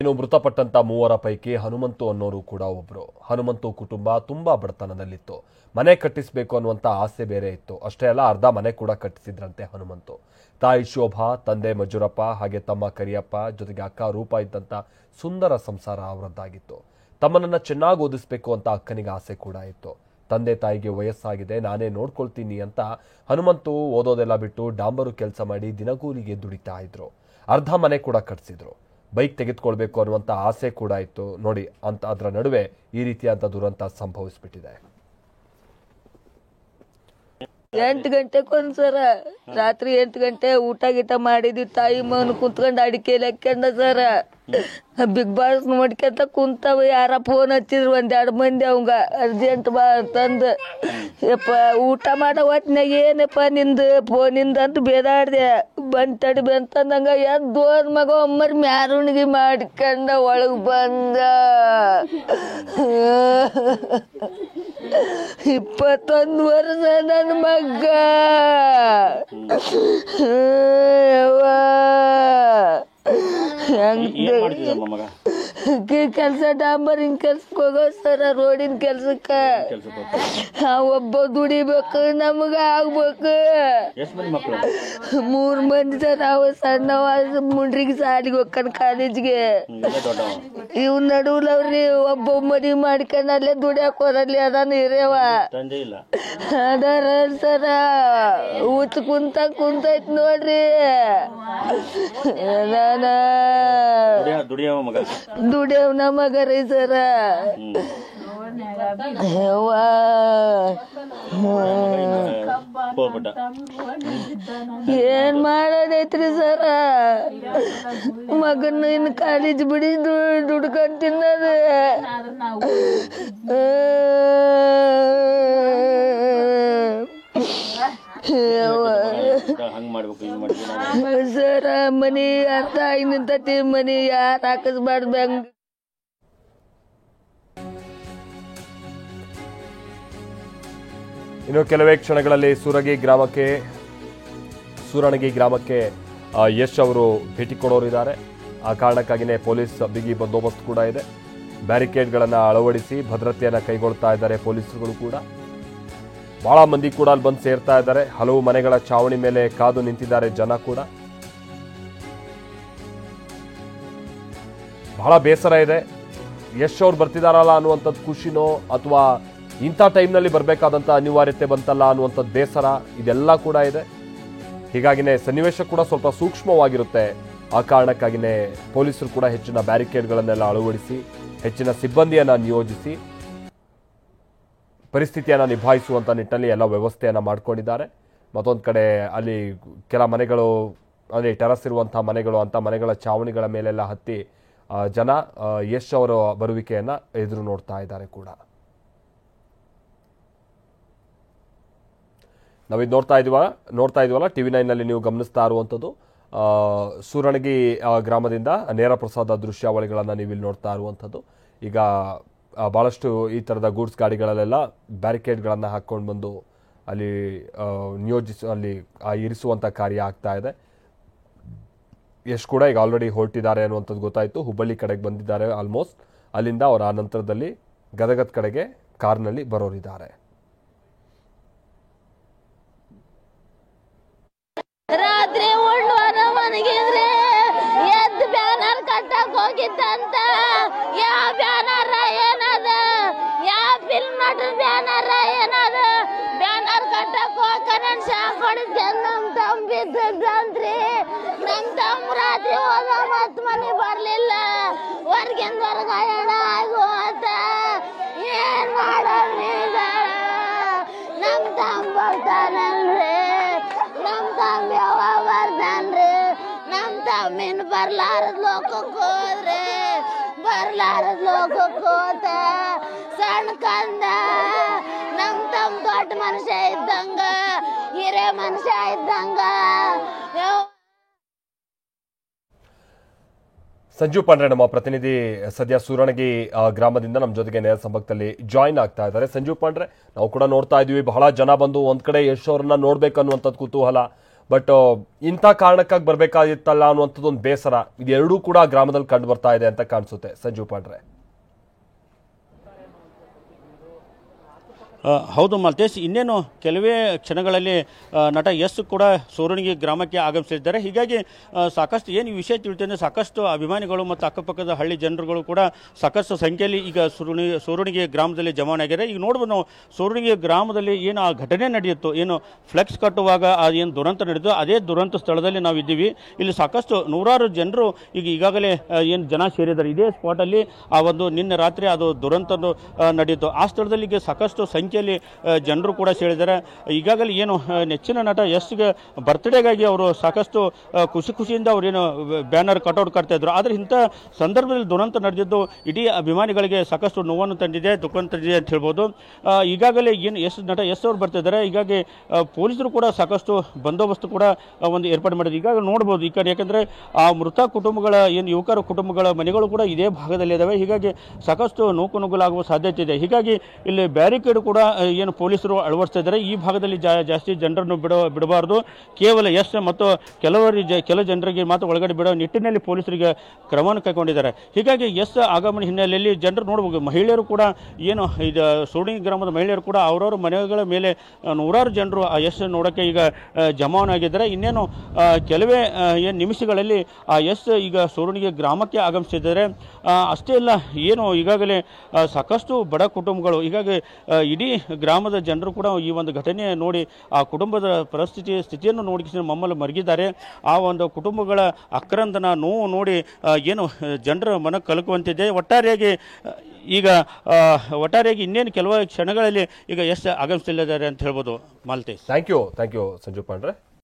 ಇನ್ನು ಮೃತಪಟ್ಟಂತ ಮೂವರ ಪೈಕಿ ಹನುಮಂತು ಅನ್ನೋರು ಕೂಡ ಒಬ್ರು. ಹನುಮಂತು ಕುಟುಂಬ ತುಂಬಾ ಬಡತನದಲ್ಲಿತ್ತು. ಮನೆ ಕಟ್ಟಿಸಬೇಕು ಅನ್ನುವಂತ ಆಸೆ ಬೇರೆ ಇತ್ತು. ಅಷ್ಟೇ ಅಲ್ಲ, ಅರ್ಧ ಮನೆ ಕೂಡ ಕಟ್ಟಿಸಿದ್ರಂತೆ ಹನುಮಂತು. ತಾಯಿ ಶೋಭಾ, ತಂದೆ ಮಂಜುರಪ್ಪ, ಹಾಗೆ ತಮ್ಮ ಕರಿಯಪ್ಪ, ಜೊತೆಗೆ ಅಕ್ಕ ರೂಪ ಇದ್ದಂತ ಸುಂದರ ಸಂಸಾರ ಅವರದ್ದಾಗಿತ್ತು. ತಮ್ಮನನ್ನ ಚೆನ್ನಾಗಿ ಓದಿಸ್ಬೇಕು ಅಂತ ಅಕ್ಕನಿಗೆ ಆಸೆ ಕೂಡ ಇತ್ತು. ತಂದೆ ತಾಯಿಗೆ ವಯಸ್ಸಾಗಿದೆ, ನಾನೇ ನೋಡ್ಕೊಳ್ತೀನಿ ಅಂತ ಹನುಮಂತು ಓದೋದೆಲ್ಲ ಬಿಟ್ಟು ಡಾಂಬರು ಕೆಲಸ ಮಾಡಿ ದಿನಗೂಲಿಗೆ ದುಡಿತಾ ಇದ್ರು. ಅರ್ಧ ಮನೆ ಕೂಡ ಕಟ್ಟಿಸಿದ್ರು. ಬೈಕ್ ತೆಗೆದುಕೊಳ್ಬೇಕು ಅನ್ನುವಂಥ ಆಸೆ ಕೂಡ ಇತ್ತು. ನೋಡಿ, ಅಂತ ಅದರ ನಡುವೆ ಈ ರೀತಿಯಾದ ದುರಂತ ಸಂಭವಿಸ್ಬಿಟ್ಟಿದೆ. 8 ಗಂಟೆಗೊಂದ್ಸರ ರಾತ್ರಿ 8 ಗಂಟೆ ಊಟ ಗೀಟ ಮಾಡಿದ್ವಿ. ತಾಯಿ ಮಗನು ಕುಂತ್ಕೊಂಡು ಅಡಿಕೆ ಹಾಕ್ಯಂಡ ಸರ ಬಿಗ್ ಬಾಸ್ ನೋಡ್ಕೊಂತ ಕುಂತಾವ. ಯಾರ ಫೋನ್ ಹಚ್ಚಿದ್ರು 1-2 ಮಂದಿ ಅವಂಗ ಅರ್ಜೆಂಟ್ ಬಾ ಅಂತಂದು. ಯಪ್ಪ ಊಟ ಮಾಡೋ ಹೊತ್ನಾಗ ಏನಪ್ಪ ನಿಂದು ಫೋನಿಂದ ಅಂತ ಬೇದಾಡ್ದೆ. ಬಂತಡಿ ಬಂತಂದಂಗ ಎದ್ದೋದ್ ಮಗ ಒಮ್ಮರ್ ಮ್ಯಾರುಣಿಗೆ ಮಾಡ್ಕೊಂಡ ಒಳಗೆ ಬಂದ. 21 ವರ್ಷ ನನ್ನ ಮಗ. ಕೆಲ್ಸ ಡಾಂಬರಿನ ಕೆಲ್ಸಕ್ಕೆ ಹೋಗೋ ಸರ, ರೋಡಿನ ಕೆಲ್ಸಕ್ಕ. ಒಬ್ಬ ದುಡಿಬೇಕು, ನಮಗ ಆಗ್ಬೇಕು. 3 ಮಂದಿ ಸರ್. ನಾವು ಸಣ್ಣವ ಮುಂಡ್ರಿಗೆ ಸಾಲಿಗೆ ಹೋಗ್ಕನ್ ಕಾಲೇಜ್ಗೆ. ಇವ್ ನಡುವ್ಲವ್ರಿ ಒಬ್ಬ ಮದುವೆ ಮಾಡ್ಕೊಂಡ್ ಅಲ್ಲೇ ದುಡಿಯಾಕ ಹೊರಲ್ಲಿ ಅದಾನ ಹಿರೇವ ಅದಾರ ಸರ. ಊಟ ಕುಂತೈತ್ ನೋಡ್ರಿ. ದುಡಿಯವ್ ನಮಗ ರೀ ಸರ. ಏನ್ ಮಾಡೋದೈತ್ರಿ ಸರ? ಮಗನ ಇನ್ನು ಕಾಲೇಜ್ ಬಿಡಿ ದುಡ್ಕೊಂಡ್ ತಿನ್ನೋದು. ಸರ ಮನಿ ಅರ್ಥ ಆಗಿ ನಿಂತತಿ. ಮನಿ ಯಾರು ಹಾಕಿಸ್ಬಾರ್ದು ಬ್ಯಾಂಕ್. ಇನ್ನು ಕೆಲವೇ ಕ್ಷಣಗಳಲ್ಲಿ ಸೂರಣಗಿ ಗ್ರಾಮಕ್ಕೆ ಯಶ್ ಅವರು ಭೇಟಿ ಕೊಡೋರಿದ್ದಾರೆ. ಆ ಕಾರಣಕ್ಕಾಗಿಯೇ ಪೊಲೀಸ್ ಬಿಗಿ ಬಂದೋಬಸ್ತ್ ಕೂಡ ಇದೆ. ಬ್ಯಾರಿಕೇಡ್ಗಳನ್ನು ಅಳವಡಿಸಿ ಭದ್ರತೆಯನ್ನು ಕೈಗೊಳ್ತಾ ಇದ್ದಾರೆ ಪೊಲೀಸರುಗಳು ಕೂಡ. ಬಹಳ ಮಂದಿ ಕೂಡ ಅಲ್ಲಿ ಬಂದು ಸೇರ್ತಾ ಇದ್ದಾರೆ. ಹಲವು ಮನೆಗಳ ಚಾವಣಿ ಮೇಲೆ ಕಾದು ನಿಂತಿದ್ದಾರೆ ಜನ ಕೂಡ. ಬಹಳ ಬೇಸರ ಇದೆ. ಯಶ್ ಅವ್ರು ಬರ್ತಿದಾರಲ್ಲ ಅನ್ನುವಂಥದ್ದು ಖುಷಿನೋ ಅಥವಾ ಇಂಥ ಟೈಮ್ನಲ್ಲಿ ಬರಬೇಕಾದಂಥ ಅನಿವಾರ್ಯತೆ ಬಂತಲ್ಲ ಅನ್ನುವಂಥದ್ದು ಬೇಸರ, ಇದೆಲ್ಲ ಕೂಡ ಇದೆ. ಹೀಗಾಗಿನೇ ಸನ್ನಿವೇಶ ಕೂಡ ಸ್ವಲ್ಪ ಸೂಕ್ಷ್ಮವಾಗಿರುತ್ತೆ. ಆ ಕಾರಣಕ್ಕಾಗಿಯೇ ಪೊಲೀಸರು ಕೂಡ ಹೆಚ್ಚಿನ ಬ್ಯಾರಿಕೇಡ್ಗಳನ್ನೆಲ್ಲ ಅಳವಡಿಸಿ ಹೆಚ್ಚಿನ ಸಿಬ್ಬಂದಿಯನ್ನು ನಿಯೋಜಿಸಿ ಪರಿಸ್ಥಿತಿಯನ್ನು ನಿಭಾಯಿಸುವಂಥ ನಿಟ್ಟಿನಲ್ಲಿ ಎಲ್ಲ ವ್ಯವಸ್ಥೆಯನ್ನು ಮಾಡಿಕೊಂಡಿದ್ದಾರೆ. ಮತ್ತೊಂದು ಕಡೆ ಅಲ್ಲಿ ಕೆಲ ಮನೆಗಳು, ಅಂದರೆ ಟೆರಸ್ ಇರುವಂಥ ಮನೆಗಳು, ಅಂಥ ಮನೆಗಳ ಚಾವಣಿಗಳ ಮೇಲೆಲ್ಲ ಹತ್ತಿ ಜನ ಯಶ್ ಅವರ ಬರುವಿಕೆಯನ್ನು ಎದುರು ನೋಡ್ತಾ ಇದ್ದಾರೆ ಕೂಡ. ನಾವಿದು ನೋಡ್ತಾ ಇದೀವಲ್ಲ TV9ನಲ್ಲಿ ನೀವು ಗಮನಿಸ್ತಾ ಇರುವಂಥದ್ದು ಸೂರಣಗಿ ಗ್ರಾಮದಿಂದ ನೇರ ಪ್ರಸಾದ ದೃಶ್ಯಾವಳಿಗಳನ್ನು ನೀವಿಲ್ಲಿ ನೋಡ್ತಾ ಇರುವಂಥದ್ದು. ಈಗ ಭಾಳಷ್ಟು ಈ ಥರದ ಗೂಡ್ಸ್ ಗಾಡಿಗಳಲ್ಲೆಲ್ಲ ಬ್ಯಾರಿಕೇಡ್ಗಳನ್ನು ಹಾಕ್ಕೊಂಡು ಬಂದು ಅಲ್ಲಿ ಅಲ್ಲಿ ಇರಿಸುವಂಥ ಕಾರ್ಯ ಆಗ್ತಾ ಇದೆ. ಯಶ್ ಕೂಡ ಈಗ ಆಲ್ರೆಡಿ ಹೊರಟಿದ್ದಾರೆ ಅನ್ನುವಂಥದ್ದು ಗೊತ್ತಾಯಿತು. ಹುಬ್ಬಳ್ಳಿ ಕಡೆಗೆ ಬಂದಿದ್ದಾರೆ ಆಲ್ಮೋಸ್ಟ್. ಅಲ್ಲಿಂದ ಅವರ ಆ ನಂತರದಲ್ಲಿ ಗದಗದ ಕಡೆಗೆ ಕಾರ್ನಲ್ಲಿ ಬರೋರಿದ್ದಾರೆ. ರಾತ್ರಿ ಉಳ್ಳುವರ ಮನೆಗಿದ್ರೆ ಎದ್ದು ಬ್ಯಾನರ್ ಕಟ್ಟಕ್ ಹೋಗಿದ್ದಂತ. ಯಾವ ಬ್ಯಾನರ್ ಏನದ? ಯಾವ ಫಿಲ್ಮ್ ನಟರ ಬ್ಯಾನರ್ ಏನದ? ಬ್ಯಾನರ್ ಕಟ್ಟಕ್ ಹೋಗ್ಕನ್ ಶಾಕ್ ಹೊಡಿದ್ಕೊಂಡು ನಮ್ ತಮ್ಮ ಬಿದ್ದಂತ್ರಿ. ನಮ್ ತಮ್ಮ ರಾತ್ರಿ ಹೋದ ಮತ್ ಮನೆ ಬರ್ಲಿಲ್ಲ. ಹೊರ್ಗಿಂದ ಹೊರಗಾಯಣ ಆಗೋತ ಏನ್ ಮಾಡೋದ್ರಿ? ನಮ್ ತಮ್ಮ ಬರ್ತಾನಲ್ರಿ. ನಮ್ ತಮ್ಮ ಯಾವಾಗ ಬರ್ತಾನ್ರಿ? ನಮ್ ತಮ್ಮಿನ ಬರ್ಲಾರದ್ ಲೋಕಕ್ಕೆ ಹೋದ್ರೆ ಬರ್ಲಾರದ್ ಲೋಕಕ್ಕೆ ಹೋತ ಸಣ್ಣ ಕಂದ. ನಮ್ ತಮ್ಮ ದೊಡ್ಡ ಮನುಷ್ಯ ಇದ್ದಂಗ, ಹಿರೇ ಮನುಷ್ಯ ಇದ್ದಂಗ. ಸಂಜು ಪಾಂಡ್ರೆ ನಮ್ಮ ಪ್ರತಿನಿಧಿ ಸದ್ಯ ಸೂರಣಗಿ ಗ್ರಾಮದಿಂದ ನಮ್ಮ ಜೊತೆಗೆ ನೇರ ಸಂಪರ್ಕದಲ್ಲಿ ಜಾಯಿನ್ ಆಗ್ತಾ ಇದ್ದಾರೆ. ಸಂಜು ಪಾಂಡ್ರೆ, ನಾವು ಕೂಡ ನೋಡ್ತಾ ಇದೀವಿ, ಬಹಳ ಜನ ಬಂದು ಒಂದ್ ಕಡೆ ಯಶ್ ಅವರನ್ನ ನೋಡ್ಬೇಕನ್ನುವಂಥದ್ದು ಕುತೂಹಲ, ಬಟ್ ಇಂಥ ಕಾರಣಕ್ಕಾಗಿ ಬರಬೇಕಾಗಿತ್ತಲ್ಲ ಅನ್ನುವಂಥದ್ದು ಒಂದು ಬೇಸರ ಇದೆರಡೂ ಕೂಡ ಗ್ರಾಮದಲ್ಲಿ ಕಂಡು ಬರ್ತಾ ಇದೆ ಅಂತ ಕಾಣಿಸುತ್ತೆ ಸಂಜೀವ್ ಪಾಂಡ್ರೆ. ಹೌದು ಮಾಲ್ತೇಶ್, ಇನ್ನೇನು ಕೆಲವೇ ಕ್ಷಣಗಳಲ್ಲಿ ನಟ ಯಶ್ ಕೂಡ ಸೂರಣಿಗೆ ಗ್ರಾಮಕ್ಕೆ ಆಗಮಿಸಲಿದ್ದಾರೆ. ಹೀಗಾಗಿ ಸಾಕಷ್ಟು ಏನು ಈ ವಿಷಯ ತಿಳಿತಂದರೆ ಸಾಕಷ್ಟು ಅಭಿಮಾನಿಗಳು ಮತ್ತು ಅಕ್ಕಪಕ್ಕದ ಹಳ್ಳಿ ಜನರುಗಳು ಕೂಡ ಸಾಕಷ್ಟು ಸಂಖ್ಯೆಯಲ್ಲಿ ಈಗ ಸೂರಣಿಗೆ ಗ್ರಾಮದಲ್ಲಿ ಜಮಾವಣೆಯಾಗಿದ್ದಾರೆ. ಈಗ ನೋಡ್ಬೋದು ನಾವು ಸೂರಣಿಗೆ ಗ್ರಾಮದಲ್ಲಿ ಏನು ಆ ಘಟನೆ ನಡೆಯಿತು, ಏನು ಫ್ಲೆಕ್ಸ್ ಕಟ್ಟುವಾಗ ಏನು ದುರಂತ ನಡೆಯಿತು ಅದೇ ದುರಂತ ಸ್ಥಳದಲ್ಲಿ ನಾವು ಇದ್ದೀವಿ. ಇಲ್ಲಿ ಸಾಕಷ್ಟು ನೂರಾರು ಜನರು ಈಗಾಗಲೇ ಏನು ಜನ ಸೇರಿದ್ದಾರೆ. ಇದೇ ಸ್ಪಾಟಲ್ಲಿ ಆ ಒಂದು ನಿನ್ನೆ ರಾತ್ರಿ ಅದು ದುರಂತ ನಡೆಯಿತು. ಆ ಸ್ಥಳದಲ್ಲಿ ಈಗ ಸಾಕಷ್ಟು ಸಂಖ್ಯೆಯಲ್ಲಿ ಜನರು ಕೂಡ ಸೇರಿದ್ದಾರೆ. ಈಗಾಗಲೇ ಏನು ನೆಚ್ಚಿನ ನಟ ಯಶ್ಗೆ ಬರ್ತ್ಡೇಗಾಗಿ ಅವರು ಸಾಕಷ್ಟು ಖುಷಿಯಿಂದ ಅವರೇನು ಬ್ಯಾನರ್ ಕಟೌಟ್ ಕಟ್ತಾ ಇದ್ರು. ಆದರೆ ಇಂಥ ಸಂದರ್ಭದಲ್ಲಿ ದುರಂತ ನಡೆದಿದ್ದು ಇಡೀ ಅಭಿಮಾನಿಗಳಿಗೆ ಸಾಕಷ್ಟು ನೋವನ್ನು ತಂದಿದೆ, ದುಃಖವನ್ನು ತಂದಿದೆ ಅಂತ ಹೇಳ್ಬೋದು. ಈಗಾಗಲೇ ಏನು ನಟ ಯಶ್ ಅವರು ಬರ್ತಿದ್ದಾರೆ. ಹೀಗಾಗಿ ಪೊಲೀಸರು ಕೂಡ ಸಾಕಷ್ಟು ಬಂದೋಬಸ್ತು ಕೂಡ ಒಂದು ಏರ್ಪಾಡು ಮಾಡಿದ್ರು. ಈಗಾಗಲೇ ನೋಡ್ಬೋದು ಈ ಕಡೆ, ಯಾಕಂದರೆ ಆ ಮೃತ ಕುಟುಂಬಗಳ ಏನು ಯುವಕರ ಕುಟುಂಬಗಳ ಮನೆಗಳು ಕೂಡ ಇದೇ ಭಾಗದಲ್ಲಿ ಇದ್ದಾವೆ. ಹೀಗಾಗಿ ಸಾಕಷ್ಟು ನುಗ್ಗಲಾಗುವ ಸಾಧ್ಯತೆ ಇದೆ. ಹೀಗಾಗಿ ಇಲ್ಲಿ ಬ್ಯಾರಿಕೇಡ್ ಕೂಡ ಏನು ಪೊಲೀಸರು ಅಳವಡಿಸ್ತಾ ಇದ್ದಾರೆ. ಈ ಭಾಗದಲ್ಲಿ ಜಾಸ್ತಿ ಜನರನ್ನು ಬಿಡಬಾರ್ದು, ಕೇವಲ ಯಶ್ ಮತ್ತು ಕೆಲ ಜನರಿಗೆ ಮಾತ್ರ ಒಳಗಡೆ ಬಿಡೋ ನಿಟ್ಟಿನಲ್ಲಿ ಪೊಲೀಸರಿಗೆ ಕ್ರಮವನ್ನು ಕೈಗೊಂಡಿದ್ದಾರೆ. ಹೀಗಾಗಿ ಯಶ್ ಆಗಮನ ಹಿನ್ನೆಲೆಯಲ್ಲಿ ಜನರು ನೋಡಬಹುದು, ಮಹಿಳೆಯರು ಕೂಡ ಏನು ಇದು ಸೂರಣಿಗೆ ಗ್ರಾಮದ ಮಹಿಳೆಯರು ಕೂಡ ಅವರವರ ಮನೆಗಳ ಮೇಲೆ ನೂರಾರು ಜನರು ಆ ಯಶ್ ನೋಡೋಕ್ಕೆ ಈಗ ಜಮಾವಣೆಯಾಗಿದ್ದಾರೆ. ಇನ್ನೇನು ಕೆಲವೇ ಏನು ನಿಮಿಷಗಳಲ್ಲಿ ಆ ಯಶ್ ಈಗ ಸೂರಣಿಗೆ ಗ್ರಾಮಕ್ಕೆ ಆಗಮಿಸಿದ್ದಾರೆ. ಅಷ್ಟೇ ಅಲ್ಲ, ಏನು ಈಗಾಗಲೇ ಸಾಕಷ್ಟು ಬಡ ಕುಟುಂಬಗಳು ಹೀಗಾಗಿ ಇಡೀ ಗ್ರಾಮದ ಜನರು ಕೂಡ ಈ ಒಂದು ಘಟನೆ ನೋಡಿ ಆ ಕುಟುಂಬದ ಸ್ಥಿತಿಯನ್ನು ನೋಡಿ ಮಮ್ಮಲ್ಲಿ ಮರಗಿದ್ದಾರೆ. ಆ ಒಂದು ಕುಟುಂಬಗಳ ಆಕ್ರಂದನ ನೋವು ನೋಡಿ ಏನು ಜನರ ಮನ ಕಲಕುವಂತಿದೆ. ಒಟ್ಟಾರೆಯಾಗಿ ಇನ್ನೇನು ಕೆಲವು ಕ್ಷಣಗಳಲ್ಲಿ ಈಗ ಯಶ್ ಆಗಮಿಸಲಿದ್ದಾರೆ ಅಂತ ಹೇಳ್ಬೋದು ಮಾಲ್ತೇಶ್. Thank you Sanjeev Pandre.